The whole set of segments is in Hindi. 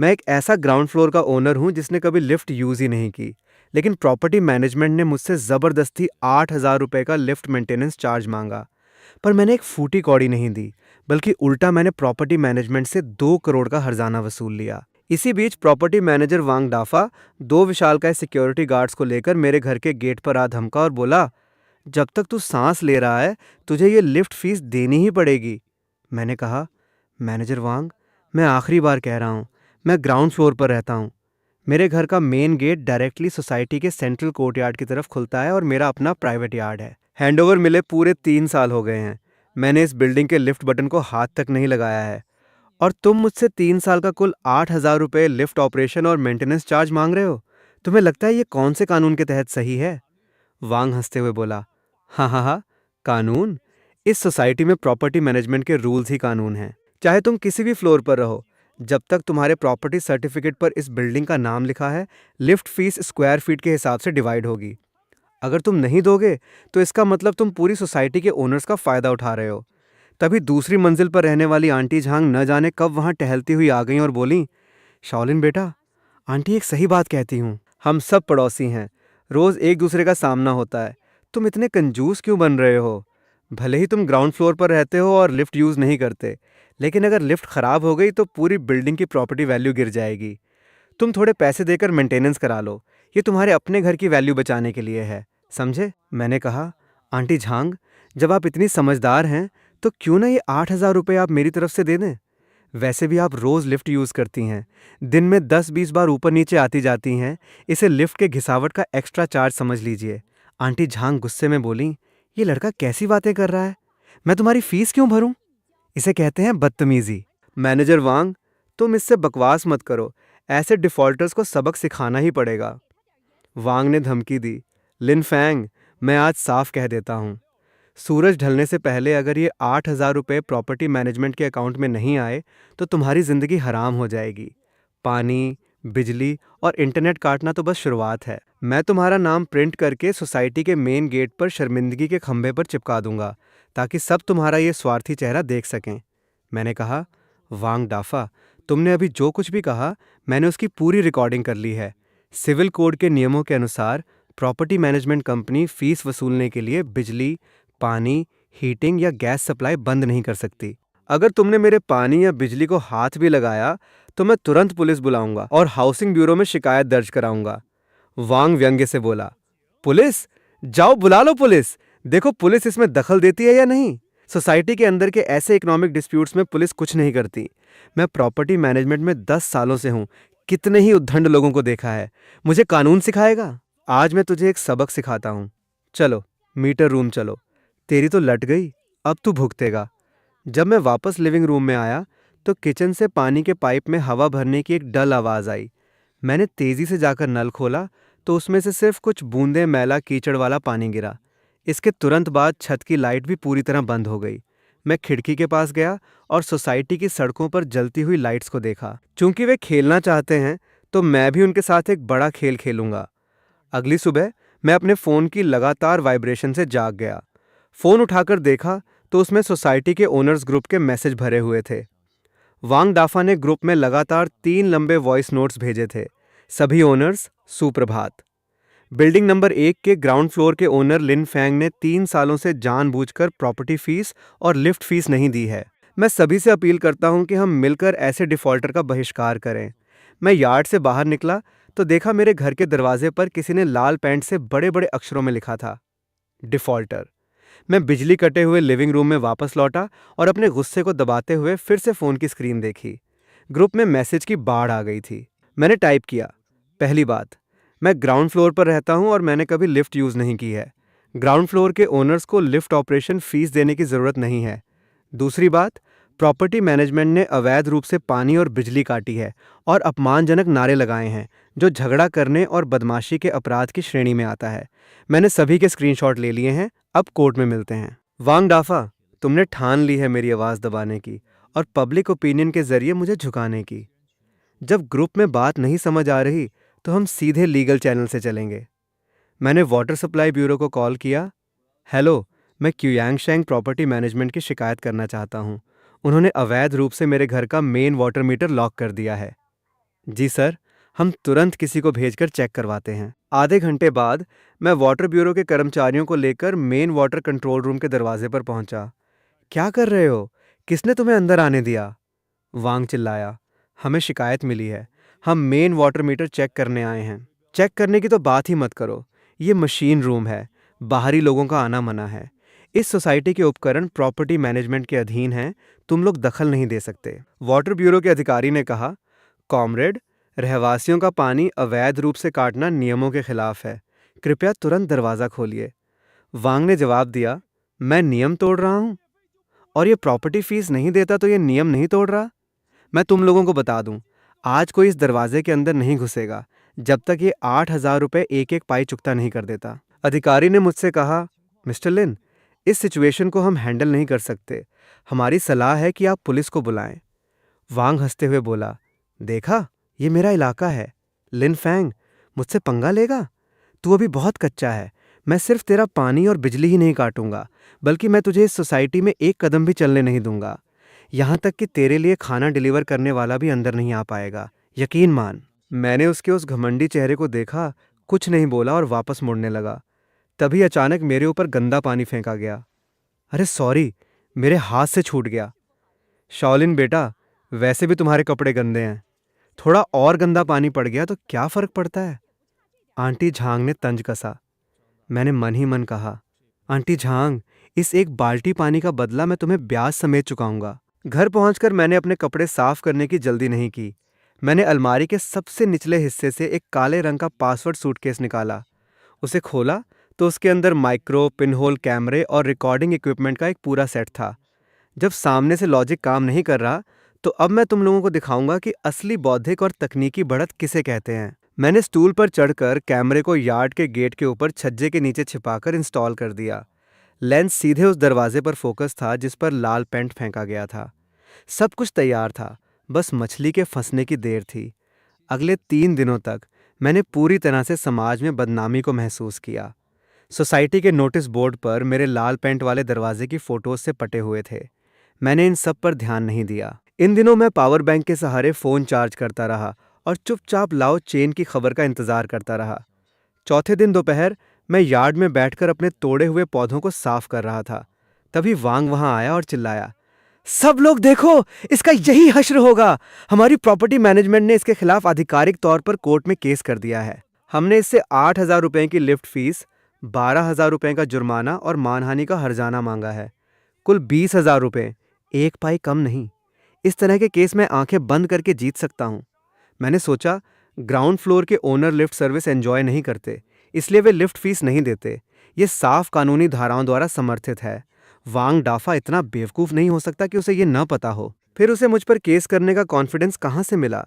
मैं एक ऐसा ग्राउंड फ्लोर का ओनर हूँ जिसने कभी लिफ्ट यूज़ ही नहीं की, लेकिन प्रॉपर्टी मैनेजमेंट ने मुझसे ज़बरदस्ती 8,000 रुपये का लिफ्ट मेंटेनेंस चार्ज मांगा। पर मैंने एक फूटी कौड़ी नहीं दी, बल्कि उल्टा मैंने प्रॉपर्टी मैनेजमेंट से 2 करोड़ का हर्जाना वसूल लिया। इसी बीच प्रॉपर्टी मैनेजर वांग डाफा 2 विशालकाय सिक्योरिटी गार्ड्स को लेकर मेरे घर के गेट पर आ धमका और बोला, जब तक तू सांस ले रहा है तुझे ये लिफ्ट फीस देनी ही पड़ेगी। मैंने कहा, मैनेजर वांग, मैं आखिरी बार कह रहा हूँ, मैं ग्राउंड फ्लोर पर रहता हूँ। मेरे घर का मेन गेट डायरेक्टली सोसाइटी के सेंट्रल कोर्टयार्ड की तरफ खुलता है और मेरा अपना प्राइवेट यार्ड है। हैंडओवर मिले पूरे 3 साल हो गए हैं, मैंने इस बिल्डिंग के लिफ्ट बटन को हाथ तक नहीं लगाया है, और तुम मुझसे 3 साल का कुल 8,000 रुपये लिफ्ट ऑपरेशन और मेंटेनेंस चार्ज मांग रहे हो। तुम्हें लगता है ये कौन से कानून के तहत सही है? वांग हंसते हुए बोला, हाँ हाँ हाँ, कानून। इस सोसाइटी में प्रॉपर्टी मैनेजमेंट के रूल्स ही कानून हैं। चाहे तुम किसी भी फ्लोर पर रहो, जब तक तुम्हारे प्रॉपर्टी सर्टिफिकेट पर इस बिल्डिंग का नाम लिखा है, लिफ्ट फीस स्क्वायर फीट के हिसाब से डिवाइड होगी। अगर तुम नहीं दोगे तो इसका मतलब तुम पूरी सोसाइटी के ओनर्स का फ़ायदा उठा रहे हो। तभी दूसरी मंजिल पर रहने वाली आंटी झांग न जाने कब वहाँ टहलती हुई आ गईं और बोलीं, शाओलिन बेटा, आंटी एक सही बात कहती हूँ, हम सब पड़ोसी हैं, रोज़ एक दूसरे का सामना होता है। तुम इतने कंजूस क्यों बन रहे हो? भले ही तुम ग्राउंड फ्लोर पर रहते हो और लिफ्ट यूज़ नहीं करते, लेकिन अगर लिफ्ट ख़राब हो गई तो पूरी बिल्डिंग की प्रॉपर्टी वैल्यू गिर जाएगी। तुम थोड़े पैसे देकर मेंटेनेंस करा लो, ये तुम्हारे अपने घर की वैल्यू बचाने के लिए है, समझे? मैंने कहा, आंटी झांग, जब आप इतनी समझदार हैं तो क्यों ना ये 8,000 रुपये आप मेरी तरफ से दे दें। वैसे भी आप रोज़ लिफ्ट यूज़ करती हैं, दिन में 10-20 बार ऊपर नीचे आती जाती हैं, इसे लिफ्ट के घिसावट का एक्स्ट्रा चार्ज समझ लीजिए। आंटी झांग गुस्से में बोलीं, ये लड़का कैसी बातें कर रहा है, मैं तुम्हारी फीस क्यों भरूं? इसे कहते हैं बदतमीजी। मैनेजर वांग, तुम इससे बकवास मत करो, ऐसे डिफ़ॉल्टर्स को सबक सिखाना ही पड़ेगा। वांग ने धमकी दी, लिन फैंग, मैं आज साफ कह देता हूँ, सूरज ढलने से पहले अगर ये 8,000 रुपये प्रॉपर्टी मैनेजमेंट के अकाउंट में नहीं आए तो तुम्हारी ज़िंदगी हराम हो जाएगी। पानी, बिजली और इंटरनेट काटना तो बस शुरुआत है। मैं तुम्हारा नाम प्रिंट करके सोसाइटी के मेन गेट पर शर्मिंदगी के खंभे पर चिपका दूंगा, ताकि सब तुम्हारा ये स्वार्थी चेहरा देख सकें। मैंने कहा, वांग डाफा, तुमने अभी जो कुछ भी कहा मैंने उसकी पूरी रिकॉर्डिंग कर ली है। सिविल कोड के नियमों के अनुसार प्रॉपर्टी मैनेजमेंट कंपनी फीस वसूलने के लिए बिजली, पानी, हीटिंग या गैस सप्लाई बंद नहीं कर सकती। अगर तुमने मेरे पानी या बिजली को हाथ भी लगाया तो मैं तुरंत पुलिस बुलाऊंगा और हाउसिंग ब्यूरो में शिकायत दर्ज कराऊंगा। वांग व्यंग्य से बोला, पुलिस? जाओ बुला लो पुलिस, देखो पुलिस इसमें दखल देती है या नहीं। सोसाइटी के अंदर के ऐसे इकोनॉमिक डिस्प्यूट्स में पुलिस कुछ नहीं करती। मैं प्रॉपर्टी मैनेजमेंट में 10 सालों से हूँ, कितने ही उद्दंड लोगों को देखा है। मुझे कानून सिखाएगा? आज मैं तुझे एक सबक सिखाता हूँ। चलो मीटर रूम चलो, तेरी तो लट गई, अब तू भुगतेगा। जब मैं वापस लिविंग रूम में आया तो किचन से पानी के पाइप में हवा भरने की एक डल आवाज़ आई। मैंने तेज़ी से जाकर नल खोला तो उसमें से सिर्फ कुछ बूंदें मैला कीचड़ वाला पानी गिरा। इसके तुरंत बाद छत की लाइट भी पूरी तरह बंद हो गई। मैं खिड़की के पास गया और सोसाइटी की सड़कों पर जलती हुई लाइट्स को देखा। चूंकि वे खेलना चाहते हैं तो मैं भी उनके साथ एक बड़ा खेल खेलूंगा। अगली सुबह मैं अपने फ़ोन की लगातार वाइब्रेशन से जाग गया। फ़ोन उठाकर देखा तो उसमें सोसाइटी के ओनर्स ग्रुप के मैसेज भरे हुए थे। वांग डाफा ने ग्रुप में लगातार 3 लंबे वॉइस नोट्स भेजे थे। सभी ओनर्स, सुप्रभात। बिल्डिंग नंबर 1 के ग्राउंड फ्लोर के ओनर लिन फैंग ने 3 सालों से जानबूझकर प्रॉपर्टी फीस और लिफ्ट फीस नहीं दी है। मैं सभी से अपील करता हूं कि हम मिलकर ऐसे डिफ़ॉल्टर का बहिष्कार करें। मैं यार्ड से बाहर निकला तो देखा मेरे घर के दरवाजे पर किसी ने लाल पेंट से बड़े बड़े अक्षरों में लिखा था, डिफ़ॉल्टर। मैं बिजली कटे हुए लिविंग रूम में वापस लौटा और अपने गुस्से को दबाते हुए फिर से फ़ोन की स्क्रीन देखी। ग्रुप में मैसेज की बाढ़ आ गई थी। मैंने टाइप किया, पहली बात, मैं ग्राउंड फ्लोर पर रहता हूं और मैंने कभी लिफ्ट यूज़ नहीं की है। ग्राउंड फ्लोर के ओनर्स को लिफ्ट ऑपरेशन फीस देने की ज़रूरत नहीं है। दूसरी बात, प्रॉपर्टी मैनेजमेंट ने अवैध रूप से पानी और बिजली काटी है और अपमानजनक नारे लगाए हैं, जो झगड़ा करने और बदमाशी के अपराध की श्रेणी में आता है। मैंने सभी के स्क्रीनशॉट ले लिए हैं, अब कोर्ट में मिलते हैं। वांग डाफा, तुमने ठान ली है मेरी आवाज़ दबाने की और पब्लिक ओपिनियन के जरिए मुझे झुकाने की। जब ग्रुप में बात नहीं समझ आ रही तो हम सीधे लीगल चैनल से चलेंगे। मैंने वाटर सप्लाई ब्यूरो को कॉल किया। हेलो, मैं क्यूयांगशैंग प्रॉपर्टी मैनेजमेंट की शिकायत करना चाहता हूँ। उन्होंने अवैध रूप से मेरे घर का मेन वाटर मीटर लॉक कर दिया है। जी सर, हम तुरंत किसी को भेजकर चेक करवाते हैं। आधे घंटे बाद मैं वाटर ब्यूरो के कर्मचारियों को लेकर मेन वाटर कंट्रोल रूम के दरवाजे पर पहुंचा। क्या कर रहे हो? किसने तुम्हें अंदर आने दिया? वांग चिल्लाया। हमें शिकायत मिली है। हम मेन वाटर मीटर चेक करने आए हैं। चेक करने की तो बात ही मत करो। ये मशीन रूम है। बाहरी लोगों का आना मना है। इस सोसाइटी के उपकरण प्रॉपर्टी मैनेजमेंट के अधीन हैं। तुम लोग दखल नहीं दे सकते। वाटर ब्यूरो के अधिकारी ने कहा, कॉमरेड, रहवासियों का पानी अवैध रूप से काटना नियमों के खिलाफ है। कृपया तुरंत दरवाज़ा खोलिए। वांग ने जवाब दिया, मैं नियम तोड़ रहा हूँ? और ये प्रॉपर्टी फीस नहीं देता तो ये नियम नहीं तोड़ रहा? मैं तुम लोगों को बता दूं, आज कोई इस दरवाजे के अंदर नहीं घुसेगा जब तक ये 8,000 रुपये एक एक पाई चुकता नहीं कर देता। अधिकारी ने मुझसे कहा, मिस्टर लिन, इस सिचुएशन को हम हैंडल नहीं कर सकते। हमारी सलाह है कि आप पुलिस को बुलाएं। वांग हंसते हुए बोला, देखा, ये मेरा इलाका है। लिन फैंग, मुझसे पंगा लेगा? तू अभी बहुत कच्चा है। मैं सिर्फ तेरा पानी और बिजली ही नहीं काटूंगा, बल्कि मैं तुझे इस सोसाइटी में एक कदम भी चलने नहीं दूंगा। यहाँ तक कि तेरे लिए खाना डिलीवर करने वाला भी अंदर नहीं आ पाएगा, यकीन मान। मैंने उसके उस घमंडी चेहरे को देखा, कुछ नहीं बोला और वापस मुड़ने लगा। तभी अचानक मेरे ऊपर गंदा पानी फेंका गया। अरे सॉरी, मेरे हाथ से छूट गया। शाओलिन बेटा, वैसे भी तुम्हारे कपड़े गंदे हैं। थोड़ा और गंदा पानी पड़ गया तो क्या फर्क पड़ता है? आंटी झांग ने तंज कसा। मैंने मन ही मन कहा, आंटी झांग, इस एक बाल्टी पानी का बदला मैं तुम्हें ब्याज समेत चुकाऊंगा। घर पहुंचकर मैंने अपने कपड़े साफ करने की जल्दी नहीं की। मैंने अलमारी के सबसे निचले हिस्से से एक काले रंग का पासवर्ड सूटकेस निकाला। उसे खोला तो उसके अंदर माइक्रो, पिनहोल कैमरे और रिकॉर्डिंग इक्विपमेंट का एक पूरा सेट था। जब सामने से लॉजिक काम नहीं कर रहा, तो अब मैं तुम लोगों को दिखाऊंगा कि असली बौद्धिक और तकनीकी बढ़त किसे कहते हैं। मैंने स्टूल पर चढ़कर कैमरे को यार्ड के गेट के ऊपर छज्जे के नीचे छिपाकर इंस्टॉल कर दिया। लेंस सीधे उस दरवाजे पर फोकस था जिस पर लाल पेंट फेंका गया था। सब कुछ तैयार था, बस मछली के फंसने की देर थी। अगले 3 दिनों तक मैंने पूरी तरह से समाज में बदनामी को महसूस किया। सोसाइटी के नोटिस बोर्ड पर मेरे लाल पेंट वाले दरवाजे की फोटोज से पटे हुए थे। मैंने इन सब पर ध्यान नहीं दिया। इन दिनों मैं पावर बैंक के सहारे फ़ोन चार्ज करता रहा और चुपचाप लाओ चेन की खबर का इंतज़ार करता रहा। चौथे दिन दोपहर मैं यार्ड में बैठकर अपने तोड़े हुए पौधों को साफ कर रहा था। तभी वांग वहां आया और चिल्लाया, सब लोग देखो, इसका यही हश्र होगा। हमारी प्रॉपर्टी मैनेजमेंट ने इसके खिलाफ आधिकारिक तौर पर कोर्ट में केस कर दिया है। हमने इससे 8,000 रुपये की लिफ्ट फीस, 12,000 रुपये का जुर्माना और मानहानि का हर्जाना मांगा है। कुल 20,000 रुपये, एक पाई कम नहीं। इस तरह के केस में आंखें बंद करके जीत सकता हूँ। मैंने सोचा, ग्राउंड फ्लोर के ओनर लिफ्ट सर्विस एंजॉय नहीं करते, इसलिए वे लिफ्ट फीस नहीं देते। ये साफ कानूनी धाराओं द्वारा समर्थित है। वांग डाफा इतना बेवकूफ़ नहीं हो सकता कि उसे ये न पता हो। फिर उसे मुझ पर केस करने का कॉन्फिडेंस कहाँ से मिला?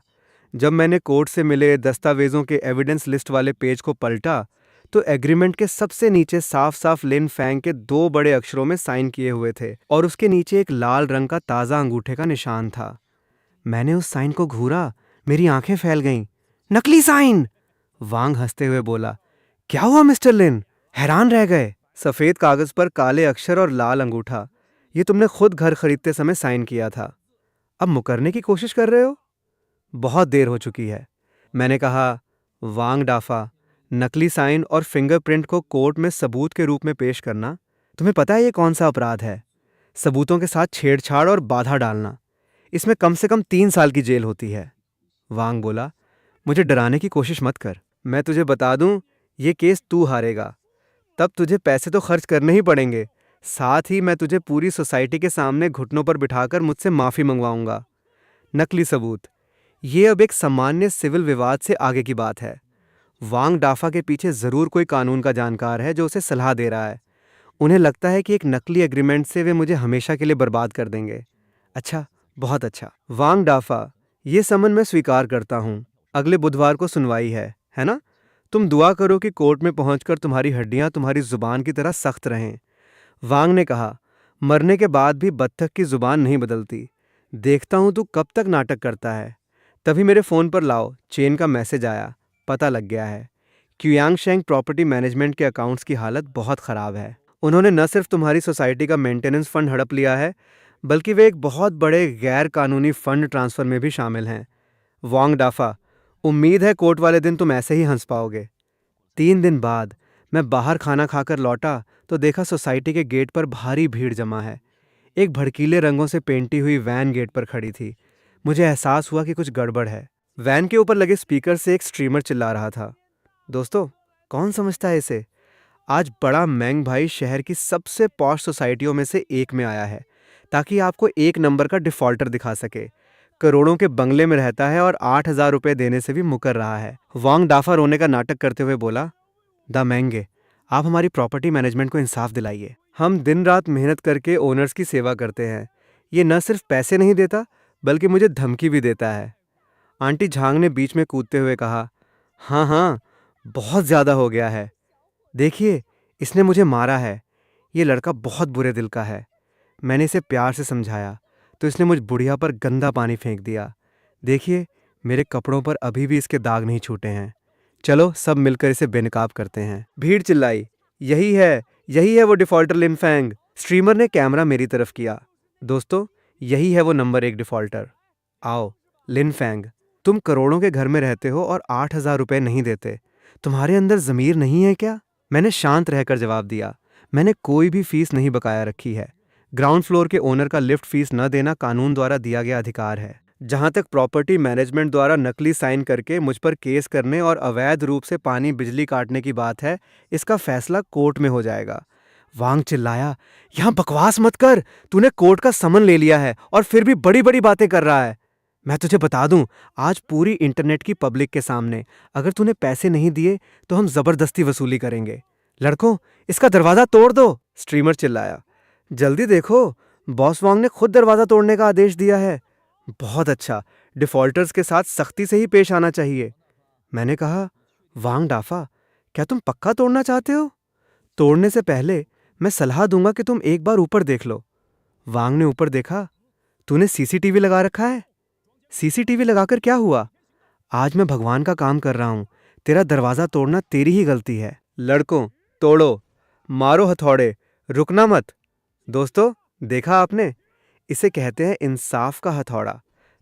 जब मैंने कोर्ट से मिले दस्तावेजों के एविडेंस लिस्ट वाले पेज को पलटा, तो एग्रीमेंट के सबसे नीचे साफ साफ लिन फैंग के 2 बड़े अक्षरों में साइन किए हुए थे और उसके नीचे एक लाल रंग का ताज़ा अंगूठे का निशान था। मैंने उस साइन को घूरा, मेरी आंखें फैल गईं। नकली साइन! वांग हंसते हुए बोला, क्या हुआ मिस्टर लिन? हैरान रह गए? सफ़ेद कागज़ पर काले अक्षर और लाल अंगूठा। ये तुमने खुद घर खरीदते समय साइन किया था। अब मुकरने की कोशिश कर रहे हो? बहुत देर हो चुकी है। मैंने कहा, वांग डाफा, नकली साइन और फिंगरप्रिंट को कोर्ट में सबूत के रूप में पेश करना, तुम्हें पता है ये कौन सा अपराध है? सबूतों के साथ छेड़छाड़ और बाधा डालना। इसमें कम से कम 3 साल की जेल होती है। वांग बोला, मुझे डराने की कोशिश मत कर। मैं तुझे बता दूं, ये केस तू हारेगा। तब तुझे पैसे तो खर्च करने ही पड़ेंगे। साथ ही मैं तुझे पूरी सोसाइटी के सामने घुटनों पर बिठाकर मुझसे माफ़ी मंगवाऊंगा। नकली सबूत, ये अब एक सामान्य सिविल विवाद से आगे की बात है। वांग डाफा के पीछे ज़रूर कोई कानून का जानकार है जो उसे सलाह दे रहा है। उन्हें लगता है कि एक नकली एग्रीमेंट से वे मुझे हमेशा के लिए बर्बाद कर देंगे। अच्छा, बहुत अच्छा। वांग डाफा, ये समन मैं स्वीकार करता हूँ। अगले बुधवार को सुनवाई है ना? तुम दुआ करो कि कोर्ट में पहुंचकर तुम्हारी हड्डियां तुम्हारी जुबान की तरह सख्त रहें। वांग ने कहा, मरने के बाद भी बत्तख की जुबान नहीं बदलती। देखता हूं तू कब तक नाटक करता है। तभी मेरे फ़ोन पर लाओ चेन का मैसेज आया। पता लग गया है। क्यूयांगशेंग प्रॉपर्टी मैनेजमेंट के अकाउंट्स की हालत बहुत ख़राब है। उन्होंने न सिर्फ तुम्हारी सोसाइटी का मेंटेनेंस फंड हड़प लिया है, बल्कि वे एक बहुत बड़े गैर कानूनी फंड ट्रांसफ़र में भी शामिल हैं। वांग डाफा, उम्मीद है कोर्ट वाले दिन तुम ऐसे ही हंस पाओगे। 3 दिन बाद मैं बाहर खाना खाकर लौटा तो देखा सोसाइटी के गेट पर भारी भीड़ जमा है। एक भड़कीले रंगों से पेंटी हुई वैन गेट पर खड़ी थी। मुझे एहसास हुआ कि कुछ गड़बड़ है। वैन के ऊपर लगे स्पीकर से एक स्ट्रीमर चिल्ला रहा था, दोस्तों, कौन समझता है इसे? आज बड़ा मैंग भाई शहर की सबसे पॉश सोसाइटियों में से एक में आया है, ताकि आपको एक नंबर का डिफॉल्टर दिखा सके। करोड़ों के बंगले में रहता है और 8,000 रुपए देने से भी मुकर रहा है। वांग डाफा रोने का नाटक करते हुए बोला, द मैंगे, आप हमारी प्रॉपर्टी मैनेजमेंट को इंसाफ दिलाइए। हम दिन रात मेहनत करके ओनर्स की सेवा करते हैं। ये न सिर्फ पैसे नहीं देता, बल्कि मुझे धमकी भी देता है। आंटी झांग ने बीच में कूदते हुए कहा, हाँ हाँ, बहुत ज़्यादा हो गया है। देखिए, इसने मुझे मारा है। ये लड़का बहुत बुरे दिल का है। मैंने इसे प्यार से समझाया तो इसने मुझ बुढ़िया पर गंदा पानी फेंक दिया। देखिए, मेरे कपड़ों पर अभी भी इसके दाग नहीं छूटे हैं। चलो सब मिलकर इसे बेनकाब करते हैं। भीड़ चिल्लाई, यही है वो डिफॉल्टर लिन फैंग। स्ट्रीमर ने कैमरा मेरी तरफ किया। दोस्तों, यही है वो नंबर 1 डिफॉल्टर। आओ, लिन फैंग, तुम करोड़ों के घर में रहते हो और 8,000 रुपए नहीं देते। तुम्हारे अंदर ज़मीर नहीं है क्या? मैंने शांत रहकर जवाब दिया, मैंने कोई भी फीस नहीं बकाया रखी है। ग्राउंड फ्लोर के ओनर का लिफ्ट फीस न देना कानून द्वारा दिया गया अधिकार है। जहां तक प्रॉपर्टी मैनेजमेंट द्वारा नकली साइन करके मुझ पर केस करने और अवैध रूप से पानी बिजली काटने की बात है, इसका फैसला कोर्ट में हो जाएगा। वांग चिल्लाया, यहां बकवास मत कर। तूने कोर्ट का समन ले लिया है और फिर भी बड़ी बड़ी बातें कर रहा है। मैं तुझे बता दूं, आज पूरी इंटरनेट की पब्लिक के सामने, अगर तूने पैसे नहीं दिए तो हम जबरदस्ती वसूली करेंगे। लड़कों, इसका दरवाजा तोड़ दो, स्ट्रीमर चिल्लाया। जल्दी देखो, बॉस वांग ने खुद दरवाजा तोड़ने का आदेश दिया है। बहुत अच्छा, डिफॉल्टर्स के साथ सख्ती से ही पेश आना चाहिए। मैंने कहा, वांग डाफा, क्या तुम पक्का तोड़ना चाहते हो? तोड़ने से पहले मैं सलाह दूंगा कि तुम एक बार ऊपर देख लो। वांग ने ऊपर देखा। तूने सीसीटीवी लगा रखा है? सीसीटीवी लगाकर क्या हुआ? आज मैं भगवान का काम कर रहा हूं। तेरा दरवाजा तोड़ना तेरी ही गलती है। लड़कों, तोड़ो, मारो हथौड़े, रुकना मत। दोस्तों, देखा आपने? इसे कहते हैं इंसाफ का हथौड़ा।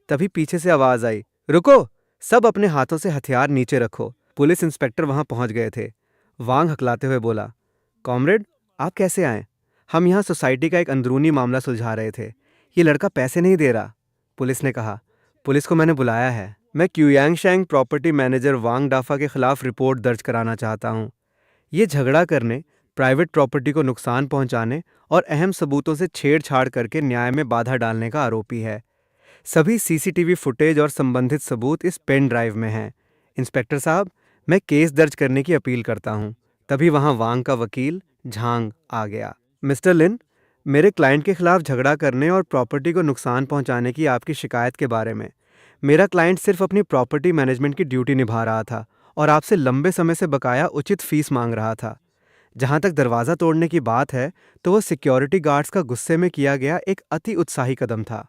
तभी पीछे से आवाज आई, रुको, सब अपने हाथों से हथियार नीचे रखो। पुलिस इंस्पेक्टर वहां पहुंच गए थे। वांग हकलाते हुए बोला, कॉमरेड, आप कैसे आए? हम यहाँ सोसाइटी का एक अंदरूनी मामला सुलझा रहे थे। ये लड़का पैसे नहीं दे रहा। पुलिस ने कहा, पुलिस को मैंने बुलाया है। मैं क्यूयांग शैंग प्रॉपर्टी मैनेजर वांग डाफा के खिलाफ रिपोर्ट दर्ज कराना चाहता हूँ। ये झगड़ा करने, प्राइवेट प्रॉपर्टी को नुकसान पहुंचाने और अहम सबूतों से छेड़छाड़ करके न्याय में बाधा डालने का आरोपी है। सभी सीसीटीवी फुटेज और संबंधित सबूत इस पेन ड्राइव में हैं। इंस्पेक्टर साहब, मैं केस दर्ज करने की अपील करता हूँ। तभी वहां वांग का वकील झांग आ गया। मिस्टर लिन, मेरे क्लाइंट के खिलाफ झगड़ा करने और प्रॉपर्टी को नुकसान पहुंचाने की आपकी शिकायत के बारे में। मेरा क्लाइंट सिर्फ अपनी प्रॉपर्टी मैनेजमेंट की ड्यूटी निभा रहा था और आपसे लंबे समय से बकाया उचित फीस मांग रहा था। जहां तक दरवाज़ा तोड़ने की बात है, तो वह सिक्योरिटी गार्ड्स का गुस्से में किया गया एक अति उत्साही कदम था।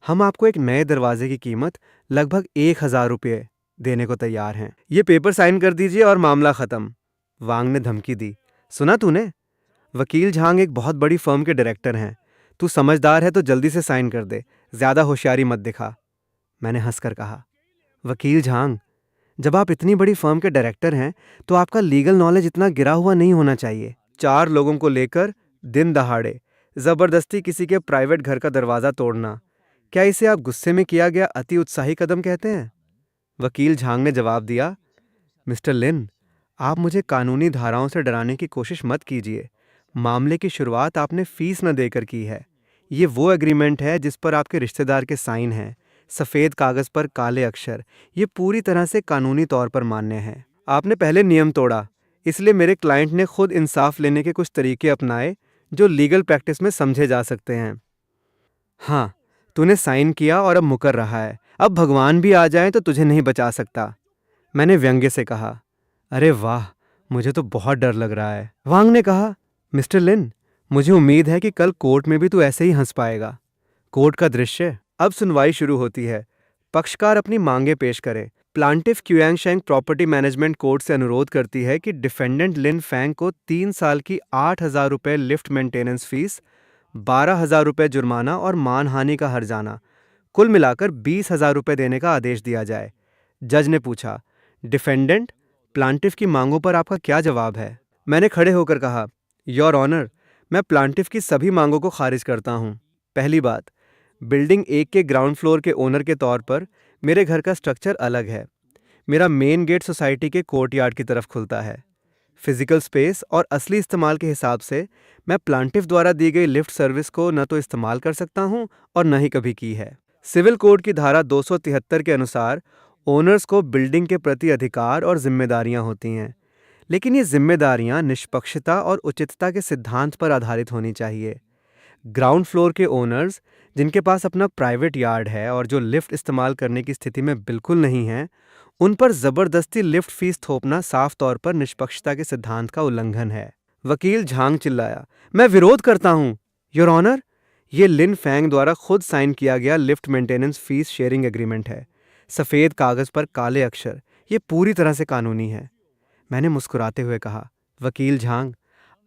हम आपको एक नए दरवाजे की कीमत लगभग 1,000 रुपये देने को तैयार हैं। ये पेपर साइन कर दीजिए और मामला खत्म। वांग ने धमकी दी। सुना तूने? वकील झांग एक बहुत बड़ी फर्म के डायरेक्टर हैं। तू समझदार है तो जल्दी से साइन कर दे, ज्यादा होशियारी मत दिखा। मैंने हंसकर कहा, वकील झांग, जब आप इतनी बड़ी फर्म के डायरेक्टर हैं तो आपका लीगल नॉलेज इतना गिरा हुआ नहीं होना चाहिए। 4 लोगों को लेकर दिन दहाड़े जबरदस्ती किसी के प्राइवेट घर का दरवाजा तोड़ना, क्या इसे आप गुस्से में किया गया अति उत्साही कदम कहते हैं? वकील झांग ने जवाब दिया, मिस्टर लिन, आप मुझे कानूनी धाराओं से डराने की कोशिश मत कीजिए। मामले की शुरुआत आपने फीस न देकर की है। ये वो एग्रीमेंट है जिस पर आपके रिश्तेदार के साइन हैं, सफ़ेद कागज़ पर काले अक्षर। ये पूरी तरह से कानूनी तौर पर मान्य है। आपने पहले नियम तोड़ा, इसलिए मेरे क्लाइंट ने खुद इंसाफ लेने के कुछ तरीके अपनाए जो लीगल प्रैक्टिस में समझे जा सकते हैं। हाँ, तूने साइन किया और अब मुकर रहा है। अब भगवान भी आ जाए तो तुझे नहीं बचा सकता। मैंने व्यंग्य से कहा। अरे वाह, मुझे तो बहुत डर लग रहा है। वांग ने कहा, मिस्टर लिन, मुझे उम्मीद है कि कल कोर्ट में भी तू ऐसे ही हंस पाएगा। कोर्ट का दृश्य। अब सुनवाई शुरू होती है। पक्षकार अपनी मांगे पेश करे। प्लांटिफ क्यूयांग शैंग प्रॉपर्टी मैनेजमेंट कोर्ट से अनुरोध करती है कि डिफेंडेंट लिन फैंग को 3 साल की 8,000 रुपये लिफ्ट मेंटेनेंस फीस, 12,000 रुपये जुर्माना और मानहानि का हर्जाना, कुल मिलाकर 20,000 रुपये देने का आदेश दिया जाए। जज ने पूछा, डिफेंडेंट, प्लांटिफ की मांगों पर आपका क्या जवाब है? मैंने खड़े होकर कहा, योर ऑनर, मैं प्लांटिफ की सभी मांगों को खारिज करता हूँ। पहली बात, बिल्डिंग 1 के ग्राउंड फ्लोर के ओनर के तौर पर मेरे घर का स्ट्रक्चर अलग है। मेरा मेन गेट सोसाइटी के कोर्टयार्ड की तरफ खुलता है। फिजिकल स्पेस और असली इस्तेमाल के हिसाब से मैं प्लांटिफ द्वारा दी गई लिफ्ट सर्विस को न तो इस्तेमाल कर सकता हूं और न ही कभी की है। सिविल कोड की धारा 273 के अनुसार ओनर्स को बिल्डिंग के प्रति अधिकार और जिम्मेदारियां होती हैं, लेकिन ये जिम्मेदारियां निष्पक्षता और उचितता के सिद्धांत पर आधारित होनी चाहिए। ग्राउंड फ्लोर के ओनर्स, जिनके पास अपना प्राइवेट यार्ड है और जो लिफ्ट इस्तेमाल करने की स्थिति में बिल्कुल नहीं हैं, उन पर जबरदस्ती लिफ्ट फीस थोपना साफ तौर पर निष्पक्षता के सिद्धांत का उल्लंघन है। वकील झांग चिल्लाया, मैं विरोध करता हूं योर ऑनर, ये लिन फैंग द्वारा खुद साइन किया गया lift maintenance fees sharing agreement है। सफेद कागज पर काले अक्षर, ये पूरी तरह से कानूनी है। मैंने मुस्कुराते हुए कहा, वकील झांग,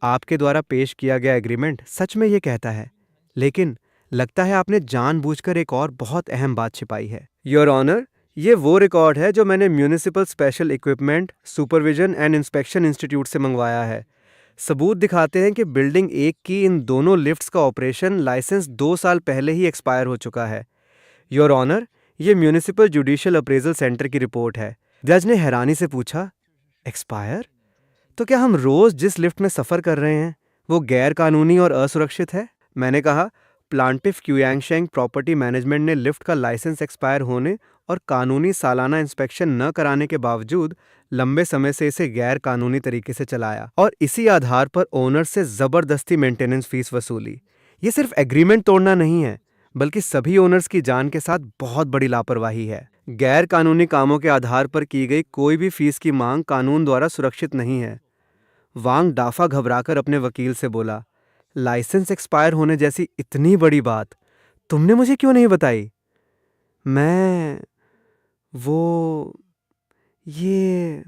आपके द्वारा पेश किया गया एग्रीमेंट सच में ये कहता है, लेकिन लगता है आपने जानबूझकर एक और बहुत अहम बात छिपाई है। योर ऑनर, ये वो रिकॉर्ड है जो मैंने municipal special equipment supervision and inspection institute से मंगवाया है। सबूत दिखाते हैं कि बिल्डिंग 1 की इन दोनों लिफ्ट्स का ऑपरेशन लाइसेंस 2 साल पहले ही एक्सपायर हो चुका है। योर ऑनर, ये म्यूनिसिपल जुडिशियल अप्रेजल सेंटर की रिपोर्ट है। जज ने हैरानी से पूछा, एक्सपायर? तो क्या हम रोज जिस लिफ्ट में सफर कर रहे हैं वो गैर कानूनी और असुरक्षित है? मैंने कहा, प्लांटिफ क्यूयांगशेंग प्रॉपर्टी मैनेजमेंट ने लिफ्ट का लाइसेंस एक्सपायर होने और कानूनी सालाना इंस्पेक्शन न कराने के बावजूद लंबे समय से इसे गैर कानूनी तरीके से चलाया और इसी आधार पर ओनर से जबरदस्ती मेंटेनेंस फीस वसूली। ये सिर्फ एग्रीमेंट तोड़ना नहीं है, बल्कि सभी ओनर्स की जान के साथ बहुत बड़ी लापरवाही है। गैर कानूनी कामों के आधार पर की गई कोई भी फीस की मांग कानून द्वारा सुरक्षित नहीं है। वांग डाफा घबराकर अपने वकील से बोला, लाइसेंस एक्सपायर होने जैसी इतनी बड़ी बात तुमने मुझे क्यों नहीं बताई? मैं वो ये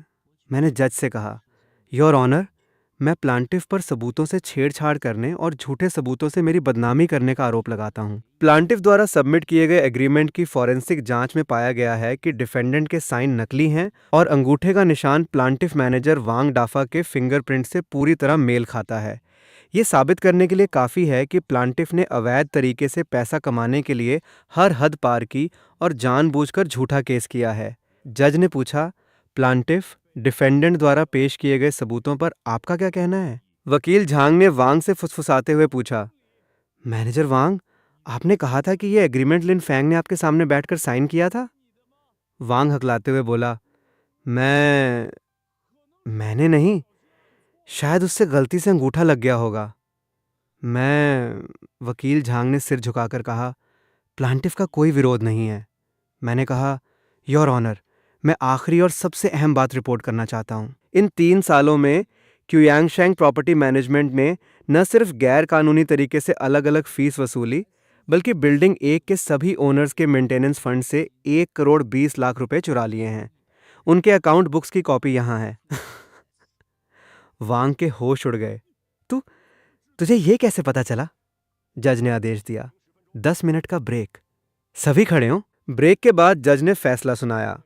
मैंने जज से कहा, योर ऑनर, मैं प्लांटिफ पर सबूतों से छेड़छाड़ करने और झूठे सबूतों से मेरी बदनामी करने का आरोप लगाता हूं। प्लांटिफ द्वारा सबमिट किए गए एग्रीमेंट की फॉरेंसिक जांच में पाया गया है कि डिफेंडेंट के साइन नकली हैं और अंगूठे का निशान प्लांटिफ मैनेजर वांग डाफा के फिंगरप्रिंट से पूरी तरह मेल खाता है। ये साबित करने के लिए काफ़ी है कि प्लांटिफ ने अवैध तरीके से पैसा कमाने के लिए हर हद पार की और जानबूझकर झूठा केस किया है। जज ने पूछा, प्लांटिफ, डिफेंडेंट द्वारा पेश किए गए सबूतों पर आपका क्या कहना है? वकील झांग ने वांग से फुसफुसाते हुए पूछा, मैनेजर वांग, आपने कहा था कि यह एग्रीमेंट लिन फैंग ने आपके सामने बैठकर साइन किया था? वांग हकलाते हुए बोला, मैंने नहीं, शायद उससे गलती से अंगूठा लग गया होगा। मैं वकील झांग ने सिर झुकाकर कहा, प्लांटिफ का कोई विरोध नहीं है। मैंने कहा, योर ऑनर, मैं आखिरी और सबसे अहम बात रिपोर्ट करना चाहता हूँ। इन 3 सालों में क्यूयांगशेंग प्रॉपर्टी मैनेजमेंट ने न सिर्फ गैर कानूनी तरीके से अलग अलग फीस वसूली, बल्कि बिल्डिंग 1 के सभी ओनर्स के मेंटेनेंस फंड से 1 करोड़ 20 लाख रुपए चुरा लिए हैं। उनके अकाउंट बुक्स की कॉपी यहाँ है। वांग के होश उड़ गए। तुझे ये कैसे पता चला? जज ने आदेश दिया, 10 मिनट का ब्रेक। सभी खड़े हों। ब्रेक के बाद जज ने फैसला सुनाया।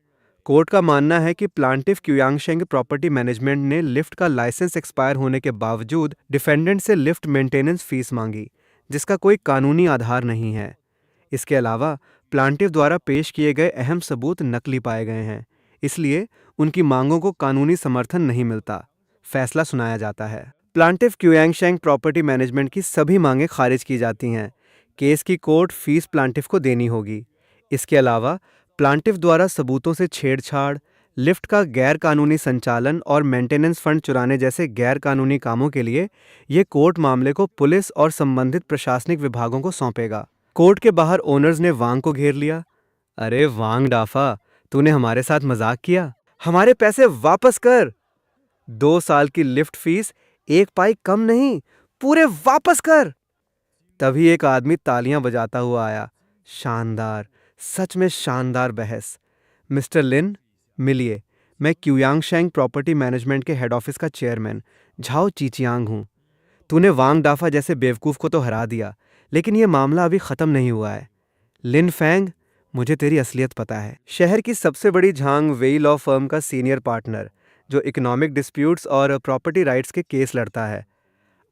कोर्ट का मानना है कि प्लांटिफ क्यूयांगशेंग प्रॉपर्टी मैनेजमेंट ने लिफ्ट का लाइसेंस एक्सपायर होने के बावजूद डिफेंडेंट से लिफ्ट मेंटेनेंस फीस मांगी, जिसका कोई कानूनी आधार नहीं है। इसके अलावा प्लांटिफ द्वारा पेश किए गए अहम सबूत नकली पाए गए हैं, इसलिए उनकी मांगों को कानूनी समर्थन नहीं मिलता। फैसला सुनाया जाता है। प्लांटिफ क्यूयांगशेंग प्रॉपर्टी मैनेजमेंट की सभी मांगें खारिज की जाती हैं। केस की कोर्ट फीस प्लांटिफ को देनी होगी। इसके अलावा प्लांटिफ द्वारा सबूतों से छेड़छाड़, लिफ्ट का गैर कानूनी संचालन और मेंटेनेंस फंड चुराने जैसे गैर कानूनी कामों के लिए ये कोर्ट मामले को पुलिस और संबंधित प्रशासनिक विभागों को सौंपेगा। कोर्ट के बाहर ओनर्स ने वांग को घेर लिया। अरे वांग डाफा, तूने हमारे साथ मजाक किया? हमारे पैसे वापस कर। 2 साल की लिफ्ट फीस 1 पाई कम नहीं, पूरे वापस कर। तभी एक आदमी तालियां बजाता हुआ आया। शानदार, सच में शानदार बहस। मिस्टर लिन, मिलिए, मैं क्यूयांगशेंग प्रॉपर्टी मैनेजमेंट के हेड ऑफिस का चेयरमैन झाओ चीचियांग हूँ। तूने वांग डाफा जैसे बेवकूफ़ को तो हरा दिया, लेकिन यह मामला अभी ख़त्म नहीं हुआ है। लिन फैंग, मुझे तेरी असलियत पता है। शहर की सबसे बड़ी झांग वेई लॉ फर्म का सीनियर पार्टनर, जो इकोनॉमिक डिस्प्यूट्स और प्रॉपर्टी राइट्स के केस लड़ता है।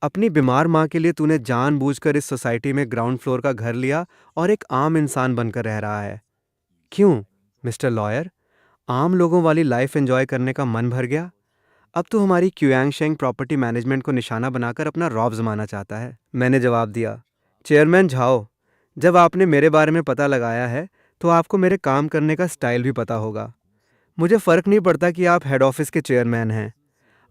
अपनी बीमार माँ के लिए तूने जानबूझकर इस सोसाइटी में ग्राउंड फ्लोर का घर लिया और एक आम इंसान बनकर रह रहा है। क्यों, मिस्टर लॉयर? आम लोगों वाली लाइफ एंजॉय करने का मन भर गया? अब तू हमारी क्यूआंग प्रॉपर्टी मैनेजमेंट को निशाना बनाकर अपना रौब जमाना चाहता है। मैंने जवाब दिया, चेयरमैन झाओ, जब आपने मेरे बारे में पता लगाया है तो आपको मेरे काम करने का स्टाइल भी पता होगा। मुझे फ़र्क नहीं पड़ता कि आप हेड ऑफिस के चेयरमैन हैं।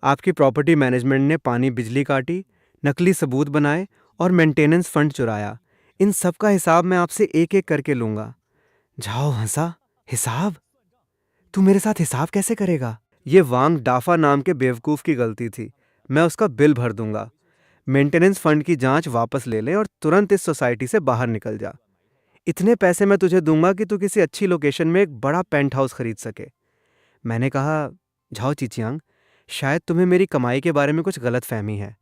आपकी प्रॉपर्टी मैनेजमेंट ने पानी बिजली काटी, नकली सबूत बनाए और मेंटेनेंस फंड चुराया। इन सब का हिसाब मैं आपसे एक एक करके लूँगा। झाओ हंसा। हिसाब? तू मेरे साथ हिसाब कैसे करेगा? ये वांग डाफा नाम के बेवकूफ़ की गलती थी। मैं उसका बिल भर दूंगा। मेंटेनेंस फंड की जांच वापस ले ले और तुरंत इस सोसाइटी से बाहर निकल जा। इतने पैसे मैं तुझे दूंगा कि तू किसी अच्छी लोकेशन में एक बड़ा पेंट हाउस खरीद सके। मैंने कहा, झाओ चिचियांग, शायद तुम्हें मेरी कमाई के बारे में कुछ गलत फहमी है।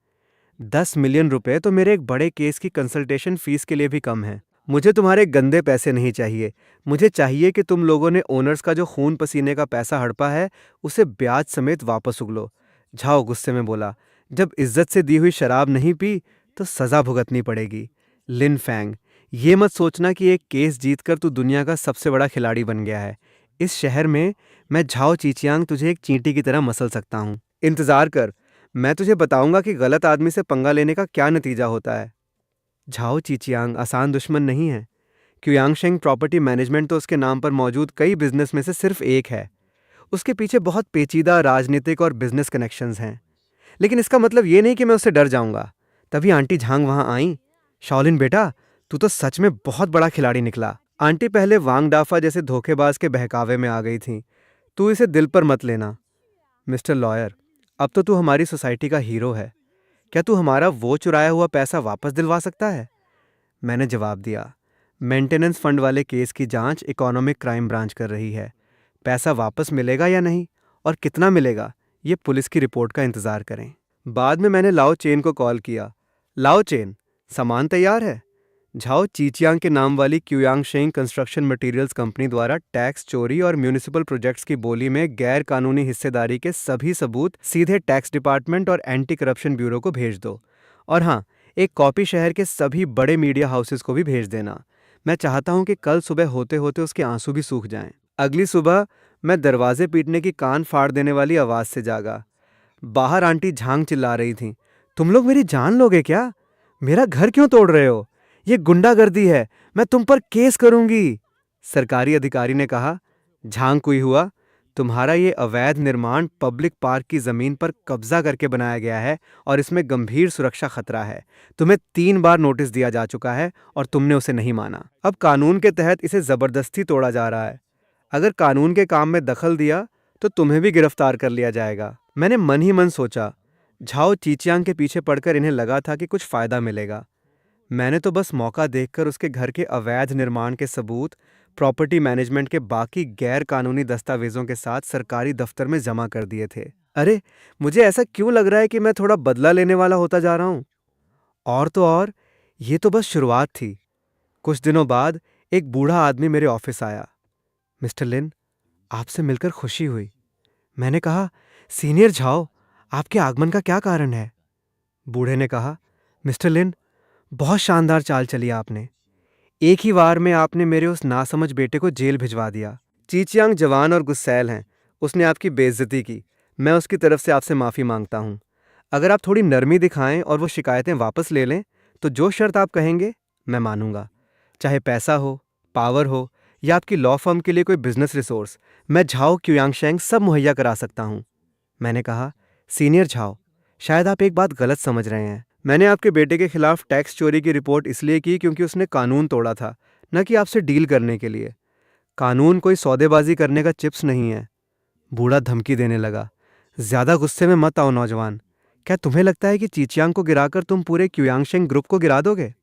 10 मिलियन रुपए तो मेरे एक बड़े केस की कंसल्टेशन फीस के लिए भी कम है। मुझे तुम्हारे गंदे पैसे नहीं चाहिए। मुझे चाहिए कि तुम लोगों ने ओनर्स का जो खून पसीने का पैसा हड़पा है उसे ब्याज समेत वापस उगलो। झाओ गुस्से में बोला, जब इज्जत से दी हुई शराब नहीं पी तो सजा भुगतनी पड़ेगी। लिन फैंग, ये मत सोचना कि एक केस जीतकर तू दुनिया का सबसे बड़ा खिलाड़ी बन गया है। इस शहर में मैं झाओ चीचियांग तुझे एक चींटी की तरह मसल सकता हूँ। इंतजार कर, मैं तुझे बताऊंगा कि गलत आदमी से पंगा लेने का क्या नतीजा होता है। झाओ चीचियांग आसान दुश्मन नहीं है। क्युयांगशेंग प्रॉपर्टी मैनेजमेंट तो उसके नाम पर मौजूद कई बिजनेस में से सिर्फ एक है। उसके पीछे बहुत पेचीदा राजनीतिक और बिजनेस कनेक्शंस हैं। लेकिन इसका मतलब ये नहीं कि मैं उससे डर जाऊंगा। तभी आंटी झांग वहां आई। शाओलिन बेटा, तू तो सच में बहुत बड़ा खिलाड़ी निकला। आंटी पहले वांग डाफा जैसे धोखेबाज के बहकावे में आ गई थी। तू इसे दिल पर मत लेना। मिस्टर लॉयर, अब तो तू हमारी सोसाइटी का हीरो है। क्या तू हमारा वो चुराया हुआ पैसा वापस दिलवा सकता है? मैंने जवाब दिया, मेंटेनेंस फंड वाले केस की जांच इकोनॉमिक क्राइम ब्रांच कर रही है। पैसा वापस मिलेगा या नहीं और कितना मिलेगा, ये पुलिस की रिपोर्ट का इंतजार करें। बाद में मैंने लाओ चेन को कॉल किया। लाओ चेन, सामान तैयार है। झाओ चीचियांग के नाम वाली क्युयांगशेंग कंस्ट्रक्शन मटेरियल्स कंपनी द्वारा टैक्स चोरी और म्यूनिसिपल प्रोजेक्ट्स की बोली में गैर कानूनी हिस्सेदारी के सभी सबूत सीधे टैक्स डिपार्टमेंट और एंटी करप्शन ब्यूरो को भेज दो। और हाँ, एक कॉपी शहर के सभी बड़े मीडिया हाउसेस को भी भेज देना। मैं चाहता हूं कि कल सुबह होते होते उसके आंसू भी सूख जाएं। अगली सुबह मैं दरवाजे पीटने की कान फाड़ देने वाली आवाज से जागा। बाहर आंटी झांग चिल्ला रही थी, तुम लोग मेरी जान लोगे क्या? मेरा घर क्यों तोड़ रहे हो? ये गुंडागर्दी है, मैं तुम पर केस करूंगी। सरकारी अधिकारी ने कहा, झांग कुई हुआ, तुम्हारा ये अवैध निर्माण पब्लिक पार्क की जमीन पर कब्जा करके बनाया गया है और इसमें गंभीर सुरक्षा खतरा है। तुम्हें 3 बार नोटिस दिया जा चुका है और तुमने उसे नहीं माना। अब कानून के तहत इसे जबरदस्ती तोड़ा जा रहा है। अगर कानून के काम में दखल दिया तो तुम्हें भी गिरफ्तार कर लिया जाएगा। मैंने मन ही मन सोचा, झाओ चीचियांग के पीछे पड़कर इन्हें लगा था कि कुछ फायदा मिलेगा। मैंने तो बस मौका देखकर उसके घर के अवैध निर्माण के सबूत प्रॉपर्टी मैनेजमेंट के बाकी गैर कानूनी दस्तावेजों के साथ सरकारी दफ्तर में जमा कर दिए थे। अरे, मुझे ऐसा क्यों लग रहा है कि मैं थोड़ा बदला लेने वाला होता जा रहा हूं? और तो और, ये तो बस शुरुआत थी। कुछ दिनों बाद एक बूढ़ा आदमी मेरे ऑफिस आया। मिस्टर लिन, आपसे मिलकर खुशी हुई। मैंने कहा, सीनियर झाओ, आपके आगमन का क्या कारण है? बूढ़े ने कहा, मिस्टर लिन, बहुत शानदार चाल चली आपने। एक ही वार में आपने मेरे उस नासमझ बेटे को जेल भिजवा दिया। चीचियांग जवान और गुस्सैल हैं। उसने आपकी बेइज्जती की। मैं उसकी तरफ से आपसे माफ़ी मांगता हूँ। अगर आप थोड़ी नरमी दिखाएं और वो शिकायतें वापस ले लें तो जो शर्त आप कहेंगे मैं मानूंगा। चाहे पैसा हो, पावर हो या आपकी लॉ फर्म के लिए कोई बिजनेस रिसोर्स, मैं झाओ क्युयांगशेंग सब मुहैया करा सकता हूँ। मैंने कहा, सीनियर झाओ, शायद आप एक बात गलत समझ रहे हैं। मैंने आपके बेटे के खिलाफ टैक्स चोरी की रिपोर्ट इसलिए की क्योंकि उसने कानून तोड़ा था, न कि आपसे डील करने के लिए। कानून कोई सौदेबाजी करने का चिप्स नहीं है। बूढ़ा धमकी देने लगा। ज्यादा गुस्से में मत आओ नौजवान। क्या तुम्हें लगता है कि चीचियांग को गिराकर तुम पूरे क्युयांगशेंग ग्रुप को गिरा दोगे?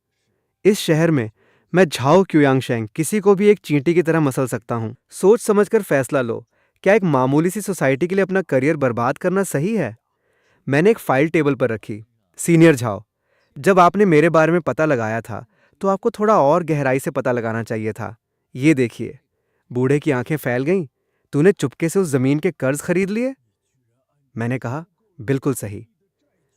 इस शहर में मैं झाओ क्युयांगशेंग किसी को भी एक चींटी की तरह मसल सकता हूँ। सोच समझकर फैसला लो। क्या एक मामूली सी सोसाइटी के लिए अपना करियर बर्बाद करना सही है? मैंने एक फाइल टेबल पर रखी। सीनियर झाओ, जब आपने मेरे बारे में पता लगाया था तो आपको थोड़ा और गहराई से पता लगाना चाहिए था। ये देखिए। बूढ़े की आंखें फैल गईं। तूने चुपके से उस जमीन के कर्ज खरीद लिए? मैंने कहा, बिल्कुल सही।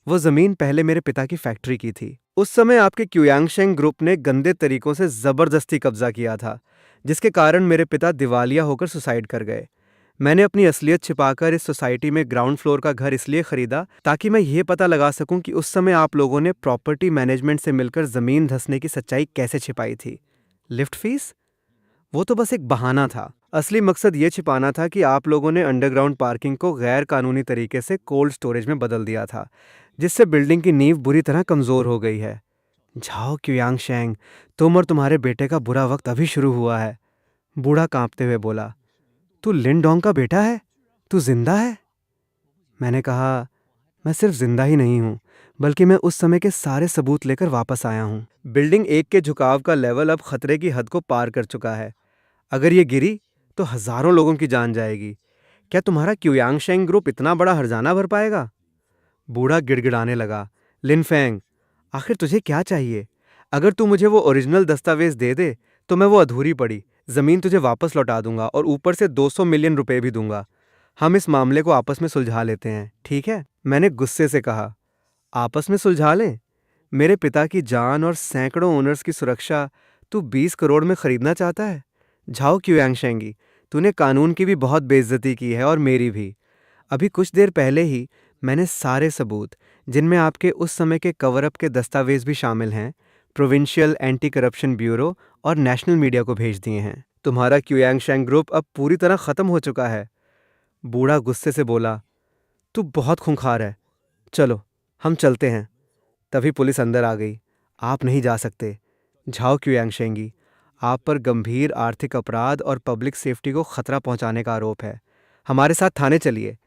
वो जमीन पहले मेरे पिता की फैक्ट्री की थी। उस समय आपके क्युयांगशेंग ग्रुप ने गंदे तरीकों से जबरदस्ती कब्जा किया था, जिसके कारण मेरे पिता दिवालिया होकर सुसाइड कर गए। मैंने अपनी असलियत छिपाकर इस सोसाइटी में ग्राउंड फ्लोर का घर इसलिए खरीदा ताकि मैं ये पता लगा सकूं कि उस समय आप लोगों ने प्रॉपर्टी मैनेजमेंट से मिलकर जमीन धंसने की सच्चाई कैसे छिपाई थी। Lift fees? वो तो बस एक बहाना था। असली मकसद ये छिपाना था कि आप लोगों ने अंडरग्राउंड पार्किंग को गैर कानूनी तरीके से कोल्ड स्टोरेज में बदल दिया था, जिससे बिल्डिंग की नींव बुरी तरह कमजोर हो गई है। झाओ क्युयांगशेंग, तुम और तुम्हारे बेटे का बुरा वक्त अभी शुरू हुआ है। बूढ़ा कांपते हुए बोला, तू लिन डोंग का बेटा है? तू जिंदा है? मैंने कहा, मैं सिर्फ जिंदा ही नहीं हूं, बल्कि मैं उस समय के सारे सबूत लेकर वापस आया हूं। बिल्डिंग एक के झुकाव का लेवल अब खतरे की हद को पार कर चुका है। अगर ये गिरी तो हजारों लोगों की जान जाएगी। क्या तुम्हारा क्युयांगशेंग ग्रुप इतना बड़ा हर्जाना भर पाएगा? बूढ़ा गिड़गिड़ाने लगा, लिनफेंग, आखिर तुझे क्या चाहिए? अगर तू मुझे वो ओरिजिनल दस्तावेज दे दे तो मैं वो अधूरी पड़ी जमीन तुझे वापस लौटा दूंगा और ऊपर से 200 मिलियन रुपए भी दूंगा। हम इस मामले को आपस में सुलझा लेते हैं, ठीक है? मैंने गुस्से से कहा, आपस में सुलझा लें? मेरे पिता की जान और सैकड़ों ओनर्स की सुरक्षा तू 20 करोड़ में खरीदना चाहता है? झाओ क्युयांगशेंगी, तूने कानून की भी बहुत बेइज्जती की है और मेरी भी। अभी कुछ देर पहले ही मैंने सारे सबूत, जिनमें आपके उस समय के कवर अप के दस्तावेज भी शामिल हैं, प्रोविंशियल एंटी करप्शन ब्यूरो और नेशनल मीडिया को भेज दिए हैं। तुम्हारा क्युयांगशेंग ग्रुप अब पूरी तरह खत्म हो चुका है। बूढ़ा गुस्से से बोला, तू बहुत खूंखार है। चलो, हम चलते हैं। तभी पुलिस अंदर आ गई। आप नहीं जा सकते। झाओ क्युयांगशेंगी, आप पर गंभीर आर्थिक अपराध और पब्लिक सेफ्टी को खतरा पहुंचाने का आरोप है। हमारे साथ थाने चलिए।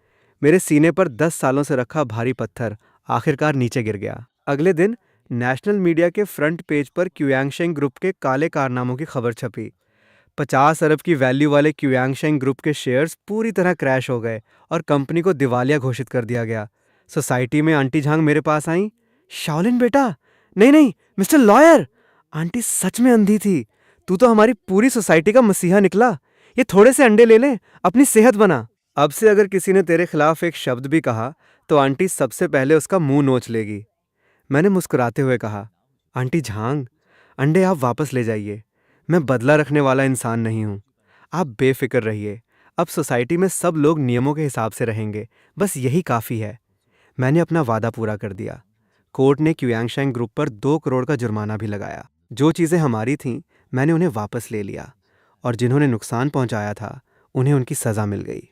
मेरे सीने पर 10 सालों से रखा भारी पत्थर आखिरकार नीचे गिर गया। अगले दिन नेशनल मीडिया के फ्रंट पेज पर क्युयांगशेंग ग्रुप के काले कारनामों की खबर छपी। 50 अरब की वैल्यू वाले क्युयांगशेंग ग्रुप के शेयर्स पूरी तरह क्रैश हो गए और कंपनी को दिवालिया घोषित कर दिया गया। सोसाइटी में आंटी झांग मेरे पास आई, शाओलिन बेटा, नहीं नहीं मिस्टर लॉयर, आंटी सच में अंधी थी। तू तो हमारी पूरी सोसाइटी का मसीहा निकला। ये थोड़े से अंडे ले ले, अपनी सेहत बना। अब से अगर किसी ने तेरे खिलाफ एक शब्द भी कहा तो आंटी सबसे पहले उसका मुंह नोच लेगी। मैंने मुस्कुराते हुए कहा, आंटी झांग, अंडे आप वापस ले जाइए। मैं बदला रखने वाला इंसान नहीं हूं। आप बेफिक्र रहिए। अब सोसाइटी में सब लोग नियमों के हिसाब से रहेंगे, बस यही काफ़ी है। मैंने अपना वादा पूरा कर दिया। कोर्ट ने क्युयांगशेंग ग्रुप पर 2 करोड़ का जुर्माना भी लगाया। जो चीज़ें हमारी थीं, मैंने उन्हें वापस ले लिया और जिन्होंने नुकसान पहुंचाया था, उन्हें उनकी सज़ा मिल गई।